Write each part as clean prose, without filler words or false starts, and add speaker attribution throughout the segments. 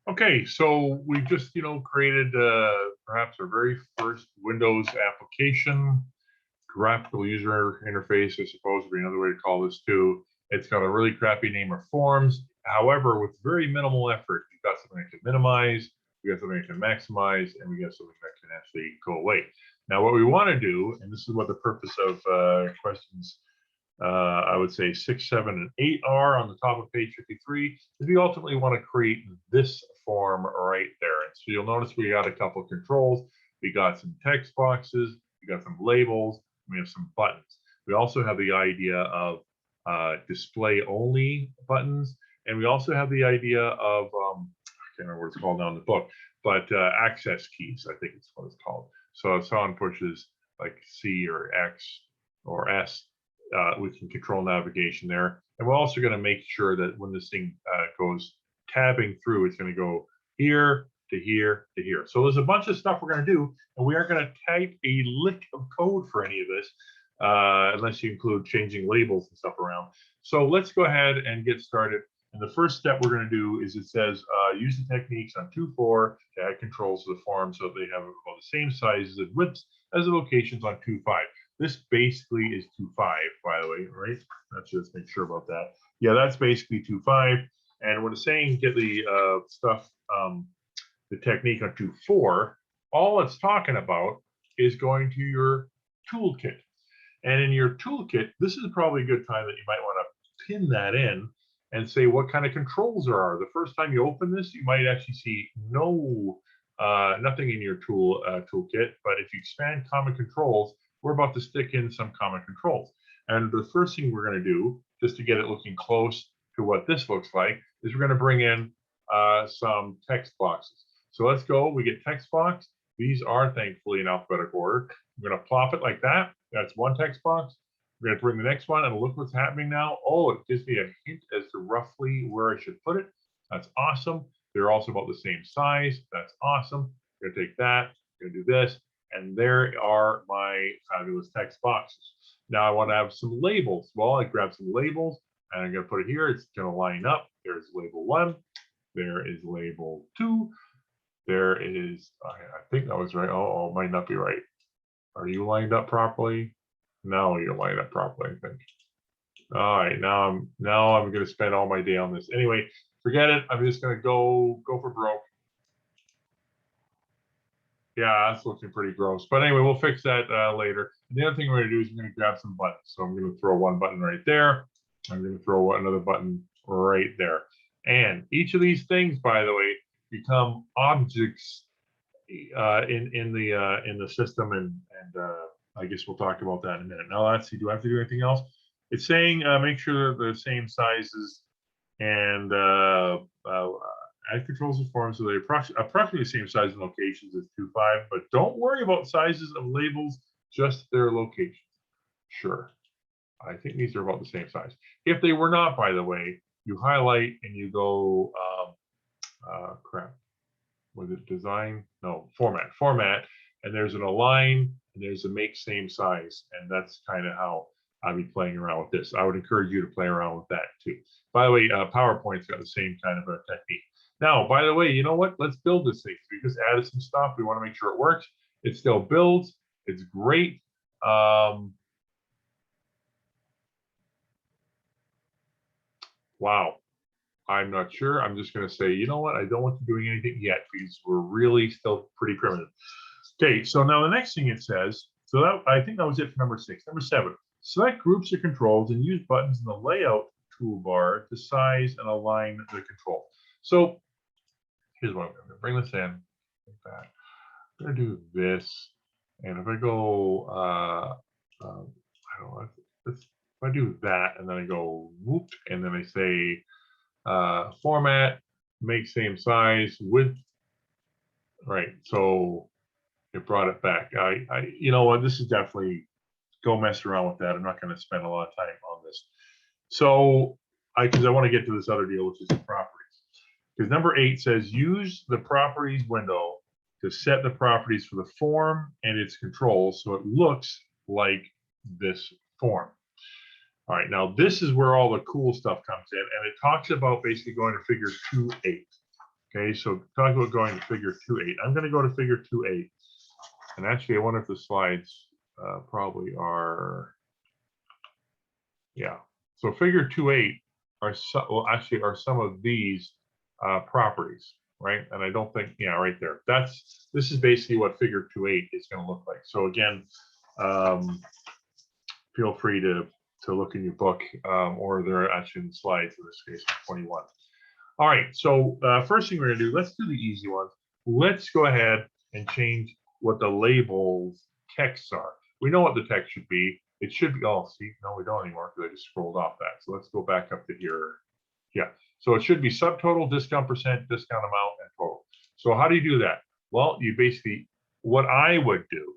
Speaker 1: Okay, so we just, created perhaps our very first Windows application, graphical user interface, I suppose would be another way to call this too. It's got a really crappy name of forms. However, with very minimal effort, we've got something that can minimize, we got something that can maximize, and we got something that can actually go away. Now, what we want to do, and this is what the purpose of questions I would say 6, 7, and 8 are on the top of page 53, is we ultimately want to create this form right there. And so you'll notice we got a couple of controls. We got some text boxes, we got some labels, we have some buttons. We also have the idea of display only buttons. And we also have the idea of, I can't remember what it's called now in the book, but access keys, I think it's what it's called. So if someone pushes like C or X or S, we can control navigation there. And we're also going to make sure that when this thing goes tabbing through, it's going to go here to here to here. So there's a bunch of stuff we're going to do, and we aren't going to type a lick of code for any of this, unless you include changing labels and stuff around. So let's go ahead and get started. And the first step we're going to do is it says use the techniques on 2.4 to add controls to the form so they have about the same sizes and widths as the locations on 2.5. This basically is 2.5, by the way, right? Let's just make sure about that. Yeah, that's basically 2.5. And when it's saying get the stuff, the technique on 2.4, all it's talking about is going to your toolkit. And in your toolkit, this is probably a good time that you might want to pin that in and say what kind of controls there are. The first time you open this, you might actually see nothing in your toolkit. But if you expand common controls, we're about to stick in some common controls. And the first thing we're going to do, just to get it looking close to what this looks like, is we're going to bring in some text boxes. So let's go. We get text box. These are thankfully in alphabetical order. I'm going to plop it like that. That's one text box. We're going to bring the next one, and look what's happening now. Oh, it gives me a hint as to roughly where I should put it. That's awesome. They're also about the same size. That's awesome. We're going to take that. We're going to do this. And there are my fabulous text boxes. Now I want to have some labels. Well, I grab some labels and I'm going to put it here. It's going to line up. There's label 1. There is label 2. There is, I think that was right. Oh, it might not be right. Are you lined up properly? No, you're lined up properly, I think. All right, now I'm going to spend all my day on this. Anyway, forget it. I'm just going to go for broke. Yeah, that's looking pretty gross. But anyway, we'll fix that later. And the other thing we're going to do is we're going to grab some buttons. So I'm going to throw one button right there. I'm going to throw another button right there. And each of these things, by the way, become objects in the system. And I guess we'll talk about that in a minute. Now, let's see. Do I have to do anything else? It's saying make sure they're the same sizes and add controls and forms so they're approximately the same size and locations as 2.5, but don't worry about sizes of labels, just their locations. Sure. I think these are about the same size. If they were not, by the way, you highlight and you go, crap, was it design? No, format, and there's an align, and there's a make same size, and that's kind of how I'll be playing around with this. I would encourage you to play around with that too. By the way, PowerPoint's got the same kind of a technique. Now, by the way, you know what? Let's build this thing. We just added some stuff. We want to make sure it works. It still builds. It's great. Wow. I'm not sure. I'm just going to say, you know what? I don't want to do anything yet because we're really still pretty primitive. Okay, so now the next thing it says, so that, I think that was it for number 6. Number 7, select groups of controls and use buttons in the layout toolbar to size and align the control. So here's what I'm going to bring this in like that. I'm going to do this, and if I go, I don't know, if I do that, and then I go whoop, and then I say format, make same size, width, right? So it brought it back. You know what? This is definitely go mess around with that. I'm not going to spend a lot of time on this. So because I want to get to this other deal, which is the properties. Because number 8 says use the properties window to set the properties for the form and its controls so it looks like this form. All right, now this is where all the cool stuff comes in, and it talks about basically going to figure 2.8. Okay, so talk about going to figure 2.8. I'm going to go to figure 2.8. And actually, I wonder if the slides probably are, yeah. So figure 2.8 are actually are some of these properties, right? And I don't think, yeah, right there. This is basically what figure 2.8 is going to look like. So again, feel free to look in your book, or they're actually in the slides in this case, 21. All right, so first thing we're gonna do, let's do the easy ones. Let's go ahead and change what the labels texts are. We know what the text should be. It should be, oh, see, no, we don't anymore because I just scrolled off that. So let's go back up to here. Yeah, so it should be subtotal, discount percent, discount amount, and total. So how do you do that? Well, you basically, what I would do,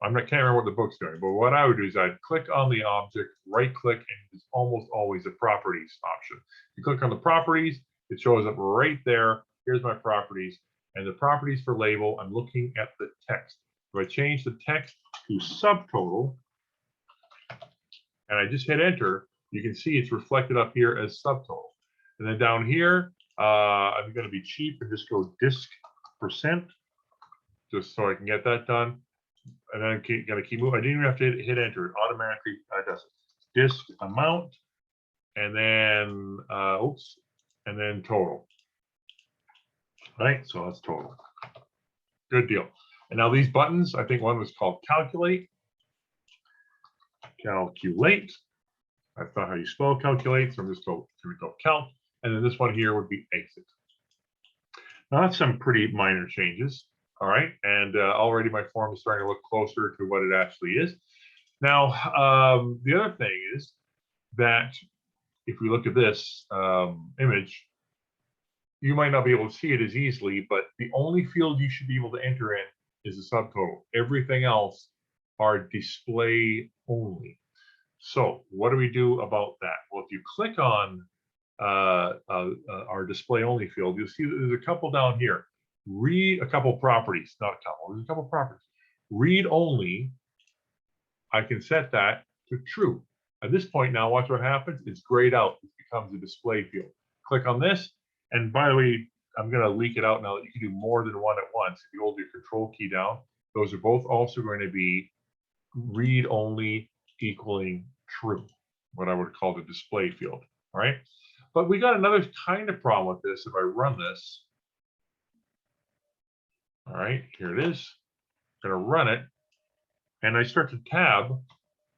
Speaker 1: can't remember what the book's doing, but what I would do is I'd click on the object, right click, and it's almost always a properties option. You click on the properties, it shows up right there. Here's my properties. And the properties for label, I'm looking at the text. So I change the text to subtotal, and I just hit enter, you can see it's reflected up here as subtotal. And then down here, I'm going to be cheap and just go disc percent, just so I can get that done. And then I'm going to keep moving. I didn't even have to hit enter. It automatically does it. Disc amount, and then, oops, and then total. All right, so that's total. Good deal. And now these buttons, I think one was called calculate. Calculate. That's not how you spell calculate, so I'm just going to go calc. And then this one here would be exit. Now that's some pretty minor changes. All right, and already my form is starting to look closer to what it actually is. Now, the other thing is that if we look at this image, you might not be able to see it as easily, but the only field you should be able to enter in is the subtotal. Everything else are display only. So what do we do about that? Well, if you click on our display only field, you'll see that there's a couple down here. Read a couple properties, not a couple, there's a couple properties. Read only, I can set that to true. At this point now, watch what happens. It's grayed out. It becomes a display field. Click on this. And by the way, I'm going to leak it out now that you can do more than one at once. If you hold your control key down, those are both also going to be read only equaling true, what I would call the display field. All right. But we got another kind of problem with this. If I run this, all right, here it is. I'm going to run it. And I start to tab.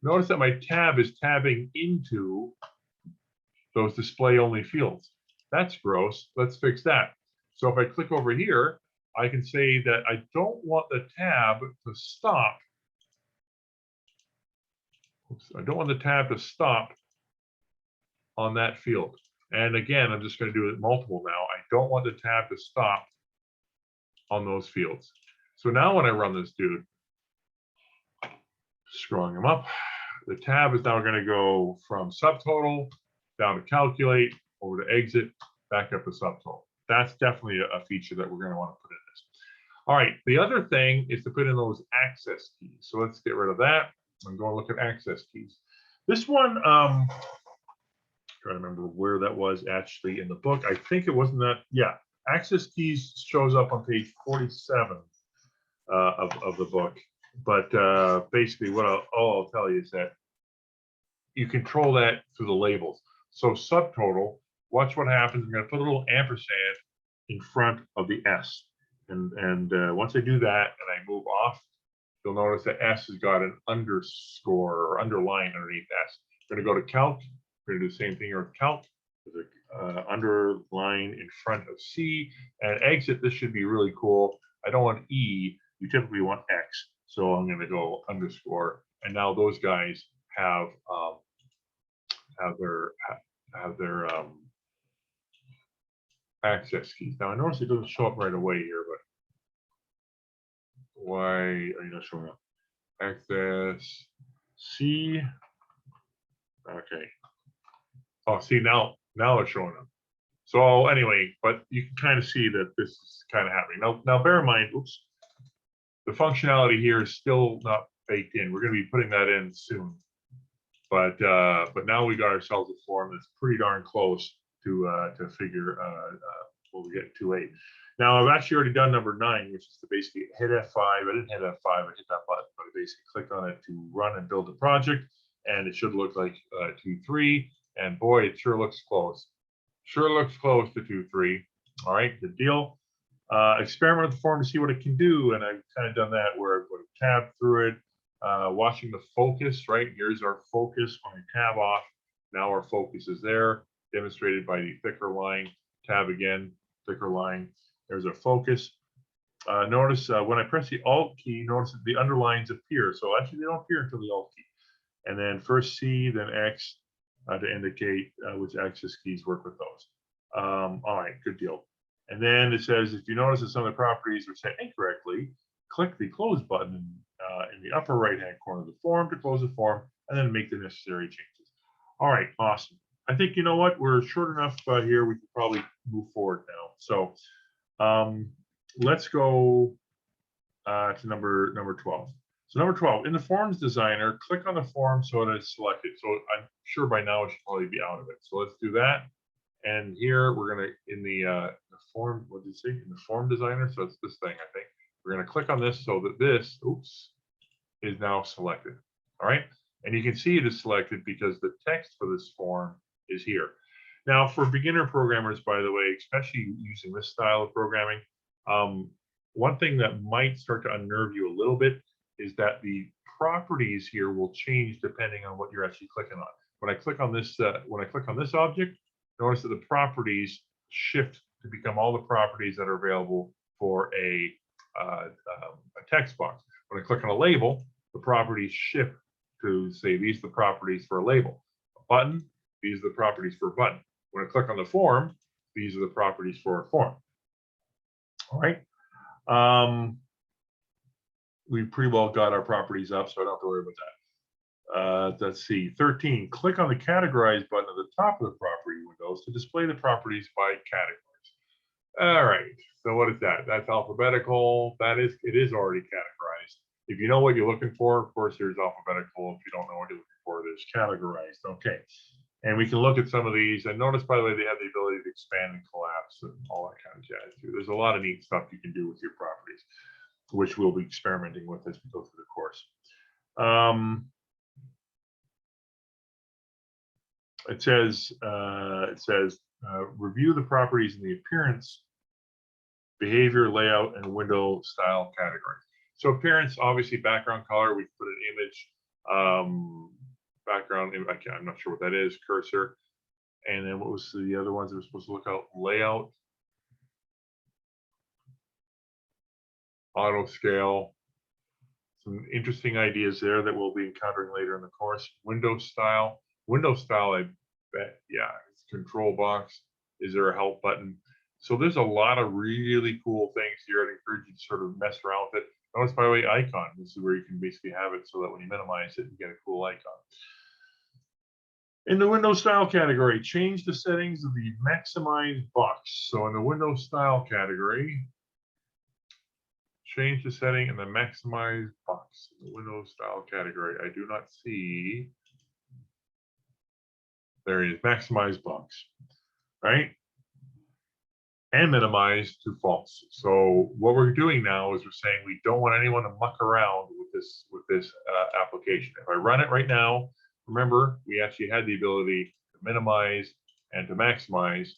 Speaker 1: Notice that my tab is tabbing into those display only fields. That's gross. Let's fix that. So if I click over here, I can say that I don't want the tab to stop. Oops, I don't want the tab to stop on that field. And again, I'm just going to do it multiple now. I don't want the tab to stop on those fields. So now when I run this dude, scrolling them up, the tab is now going to go from subtotal down to calculate, over to exit, back up to subtotal. That's definitely a feature that we're going to want to put in this. All right, the other thing is to put in those access keys. So let's get rid of that and go and look at access keys. This one, trying to remember where that was actually in the book. I think it wasn't that, yeah. Access keys shows up on page 47 of the book. But basically what all I'll tell you is that you control that through the labels. So subtotal, watch what happens. I'm going to put a little ampersand in front of the S. And once I do that and I move off, you'll notice that S has got an underscore or underline underneath S. I'm going to go to calc. We're going to do the same thing here with calc. There's an underline in front of C. And exit, this should be really cool. I don't want E. You typically want X. So I'm going to go underscore. And now those guys have their access keys. Now I notice it doesn't show up right away here, but why are you not showing up? Access C. Okay. Oh, see now it's showing up. So anyway, but you can kind of see that this is kind of happening. Now bear in mind, oops, the functionality here is still not baked in. We're going to be putting that in soon. But now we got ourselves a form that's pretty darn close to figure what we get 2-8. Now I've actually already done number 9, which is to basically hit F5. I didn't hit F5, I hit that button, but I basically clicked on it to run and build the project, and it should look like 2-3. And boy, it sure looks close. Sure looks close to 2-3. All right, good deal. Experiment with the form to see what it can do, and I've kind of done that where I've put a tab through it, watching the focus, right? Here's our focus. When I tab off, now our focus is there, demonstrated by the thicker line. Tab again, thicker line. There's our focus. Notice when I press the Alt key, notice that the underlines appear. So actually, they don't appear until the Alt key. And then first C, then X to indicate which axis keys work with those. All right, good deal. And then it says, if you notice that some of the properties are set incorrectly, click the close button in the upper right-hand corner of the form to close the form, and then make the necessary changes. All right, awesome. I think, you know what, we're short enough here. We can probably move forward now. So let's go to number 12. So number 12, in the Forms Designer, click on the form so that it's selected. So I'm sure by now it should probably be out of it. So let's do that. And here we're going to, in the form, what did you say? In the Form Designer, so it's this thing, I think. We're going to click on this so that this, oops, is now selected. All right. And you can see it is selected because the text for this form is here. Now, for beginner programmers, by the way, especially using this style of programming, one thing that might start to unnerve you a little bit is that the properties here will change depending on what you're actually clicking on. When I click on this, object, notice that the properties shift to become all the properties that are available for a text box. When I click on a label, the properties shift to say these are the properties for a label. A button, these are the properties for a button. When I click on the form, these are the properties for a form. All right. We pretty well got our properties up, so I don't have to worry about that. Let's see, 13, click on the Categorize button at the top of the property windows to display the properties by categories. All right, so what is that? That's alphabetical. It is already categorized. If you know what you're looking for, of course, there's alphabetical. If you don't know what you're looking for, there's categorized. Okay, and we can look at some of these. And notice, by the way, they have the ability to expand and collapse and all that kind of jazz too. There's a lot of neat stuff you can do with your properties, which we'll be experimenting with as we go through the course. It says review the properties in the appearance, behavior, layout, and window style categories. So appearance, obviously background color, we put an image, background, I'm not sure what that is, cursor. And then what was the other ones that we're supposed to look out? Layout, auto scale, some interesting ideas there that we'll be encountering later in the course. Window style, I bet, yeah, it's control box. Is there a help button? So there's a lot of really cool things here. I'd encourage you to sort of mess around with it. Notice, by the way, icon. This is where you can basically have it so that when you minimize it, you get a cool icon. In the window style category, change the settings of the maximize box. So in the window style category, change the setting in the maximize box. In the window style category, I do not see. There it is, maximize box, right? And minimize to false. So what we're doing now is we're saying we don't want anyone to muck around with this application. If I run it right now, remember we actually had the ability to minimize and to maximize,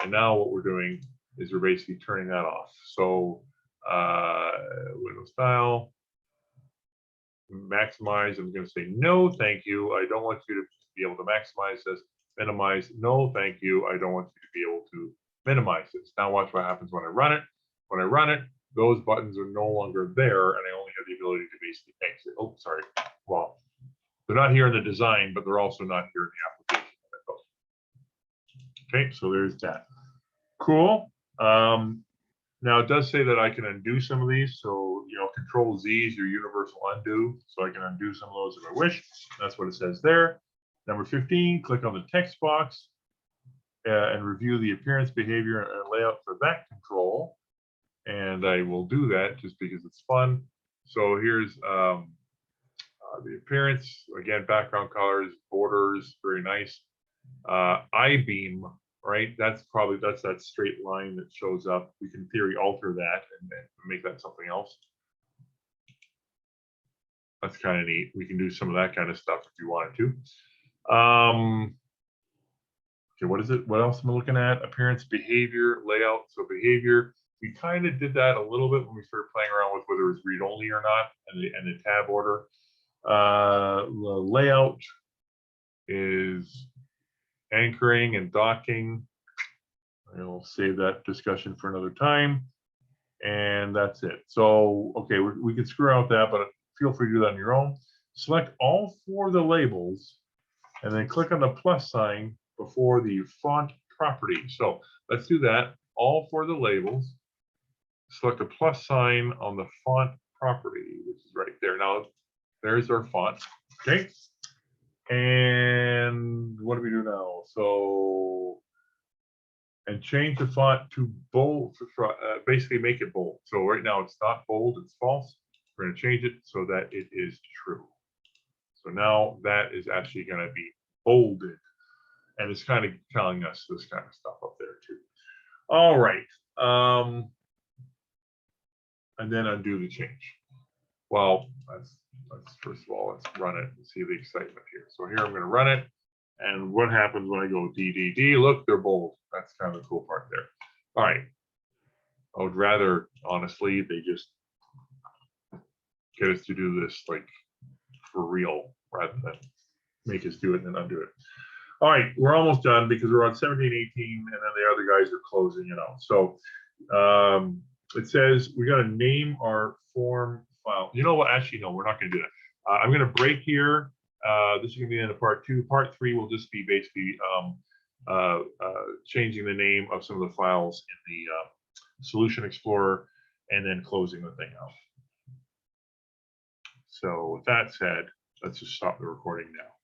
Speaker 1: and now what we're doing is we're basically turning that off. So window style, maximize. I'm going to say no, thank you. I don't want you to be able to maximize this. Minimize, no, thank you. I don't want you to be able to minimize this. Now watch what happens when I run it. When I run it, those buttons are no longer there, and I only have the ability to basically exit. Oh, sorry. Well, they're not here in the design, but they're also not here in the application. Okay, so there's that. Cool. Now it does say that I can undo some of these. So, you know, Control Z is your universal undo. So I can undo some of those if I wish. That's what it says there. Number 15, click on the text box and review the appearance, behavior, and layout for that control. And I will do that just because it's fun. So here's the appearance. Again, background colors, borders, very nice. I-beam right? That's that straight line that shows up. We can in theory alter that and make that something else. That's kind of neat. We can do some of that kind of stuff if you wanted to. Okay, what is it? What else am I looking at? Appearance, behavior, layout. So behavior, we kind of did that a little bit when we started playing around with whether it's read only or not, and the tab order. The layout is anchoring and docking. I'll save that discussion for another time. And that's it. So, okay, we can screw out that, but feel free to do that on your own. Select all 4 of the labels and then click on the plus sign before the font property. So let's do that. All 4 of the labels. Select a plus sign on the font property, which is right there. Now, there's our font. Okay. And what do we do now? So, and change the font to bold, basically make it bold. So right now it's not bold, it's false. We're going to change it so that it is true. So now that is actually going to be bolded. And it's kind of telling us this kind of stuff up there too. All right. And then undo the change. Well, let's first of all, let's run it and see the excitement here. So here I'm going to run it. And what happens when I go DDD? Look, they're bold. That's kind of the cool part there. All right. I would rather, honestly, they just get us to do this like for real rather than make us do it and then undo it. All right, we're almost done because we're on 17, 18, and then the other guys are closing it out. So it says we got to name our form file. You know what? Actually, no, we're not going to do that. I'm going to break here. This is going to be in part 2. Part 3 will just be basically changing the name of some of the files in the Solution Explorer and then closing the thing out. So with that said, let's just stop the recording now.